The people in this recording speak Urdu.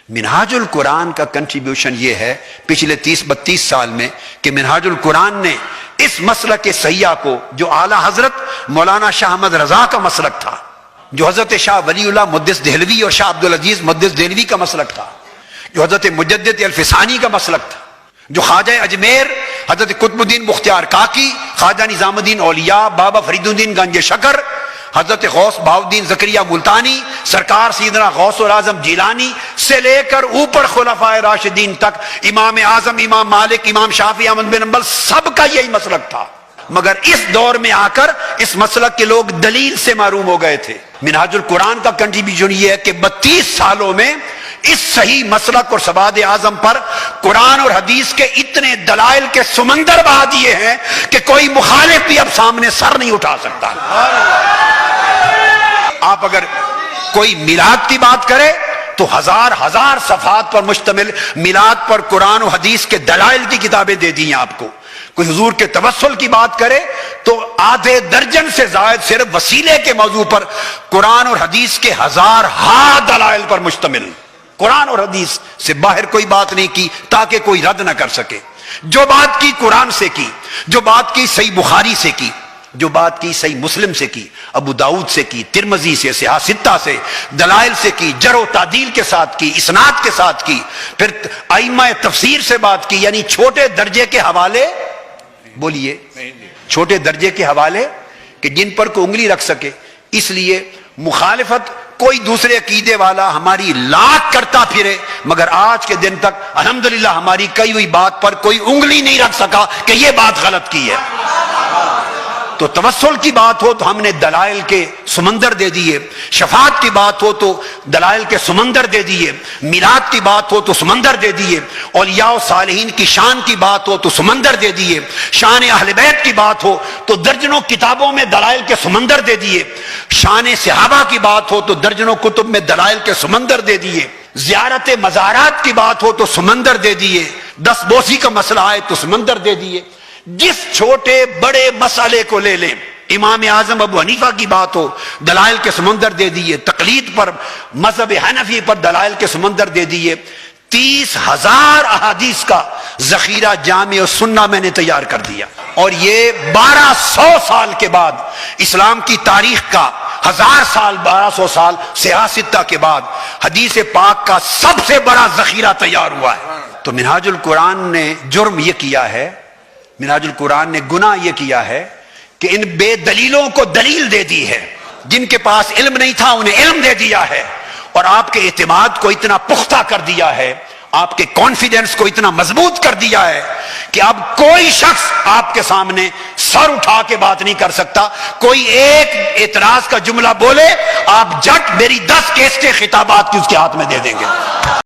منہاج القرآن کا کنٹریبیوشن یہ ہے پچھلے 30-32 سال میں کہ منہاج القرآن نے اس مسلک صحیحہ کو، جو اعلیٰ حضرت مولانا شاہ احمد رضا کا مسلک تھا، جو حضرت شاہ ولی اللہ محدث دہلوی اور شاہ عبدالعزیز محدث دہلوی کا مسلک تھا، جو حضرت مجدد الفسانی کا مسلک تھا، جو خواجہ اجمیر حضرت قطب الدین بختیار کاکی، خواجہ نظام الدین اولیاء، بابا فرید الدین گنج شکر، حضرت غوث بہاؤالدین زکریا ملتانی، سرکار سیدنا غوث الاعظم جیلانی سے لے کر اوپر خلفائے راشدین تک، امام اعظم، امام مالک، امام شافعی، احمد بن حنبل، سب کا یہی مسلک تھا۔ مگر اس دور میں آ کر اس مسلک کے لوگ دلیل سے محروم ہو گئے تھے۔ منہاج القرآن کا کنٹریبیوشن یہ ہے کہ 32 سالوں میں اس صحیح مسلک اور سواد اعظم پر قرآن اور حدیث کے اتنے دلائل کے سمندر بہا دیے ہیں کہ کوئی مخالف بھی اب سامنے سر نہیں اٹھا سکتا۔ آپ اگر کوئی میلاد کی بات کرے تو ہزار صفحات پر مشتمل میلاد پر قرآن و حدیث کے دلائل کی کتابیں دے دی ہیں آپ کو۔ کوئی حضور کے توسل کی بات کرے تو آدھے درجن سے زائد صرف وسیلے کے موضوع پر قرآن اور حدیث کے ہزارہا دلائل پر مشتمل۔ قرآن اور حدیث سے باہر کوئی بات نہیں کی تاکہ کوئی رد نہ کر سکے۔ جو بات کی قرآن سے کی، جو بات کی صحیح بخاری سے کی، جو بات کی صحیح مسلم سے کی، ابو داؤد سے کی، ترمذی سے، صحاح ستہ سے، دلائل سے کی، جرح و تعدیل کے ساتھ کی، اسناد کے ساتھ کی، پھر ائمہ تفسیر سے بات کی، یعنی چھوٹے درجے کے حوالے، بولیے چھوٹے درجے کے حوالے کہ جن پر کوئی انگلی رکھ سکے۔ اس لیے مخالفت کوئی دوسرے عقیدے والا ہماری لاکھ کرتا پھرے، مگر آج کے دن تک الحمدللہ ہماری کئی ہوئی بات پر کوئی انگلی نہیں رکھ سکا کہ یہ بات غلط کی ہے۔ تو توسل کی بات ہو تو ہم نے دلائل کے سمندر دے دیے، شفاعت کی بات ہو تو دلائل کے سمندر دے دیے، میلاد کی بات ہو تو سمندر دے دیے، اولیاء و صالحین کی شان کی بات ہو تو سمندر دے دیے، شان اہل بیت کی بات ہو تو درجنوں کتابوں میں دلائل کے سمندر دے دیے، شان صحابہ کی بات ہو تو درجنوں کتب میں دلائل کے سمندر دے دیے، زیارت مزارات کی بات ہو تو سمندر دے دیے، دست بوسی کا مسئلہ آئے تو سمندر دے دیے۔ جس چھوٹے بڑے مسئلے کو لے لیں، امام اعظم ابو حنیفہ کی بات ہو، دلائل کے سمندر دے دیے، تقلید پر، مذہب حنفی پر دلائل کے سمندر دے دیے۔ 30,000 احادیث کا ذخیرہ جامع السنہ میں نے تیار کر دیا، اور یہ 1200 سال کے بعد اسلام کی تاریخ کا 1000 سال 1200 سال صحاح ستہ کے بعد حدیث پاک کا سب سے بڑا ذخیرہ تیار ہوا ہے۔ تو منہاج القرآن نے جرم یہ کیا ہے، منہاج القرآن نے گناہ یہ کیا ہے کہ ان بے دلیلوں کو دلیل دے دی ہے، جن کے پاس علم نہیں تھا انہیں علم دے دیا ہے، اور آپ کے اعتماد کو اتنا پختہ کر دیا ہے، آپ کے کانفیڈنس کو اتنا مضبوط کر دیا ہے کہ اب کوئی شخص آپ کے سامنے سر اٹھا کے بات نہیں کر سکتا۔ کوئی ایک اعتراض کا جملہ بولے، آپ جٹ میری 10 کیسٹیں خطابات کی اس کے ہاتھ میں دے دیں گے۔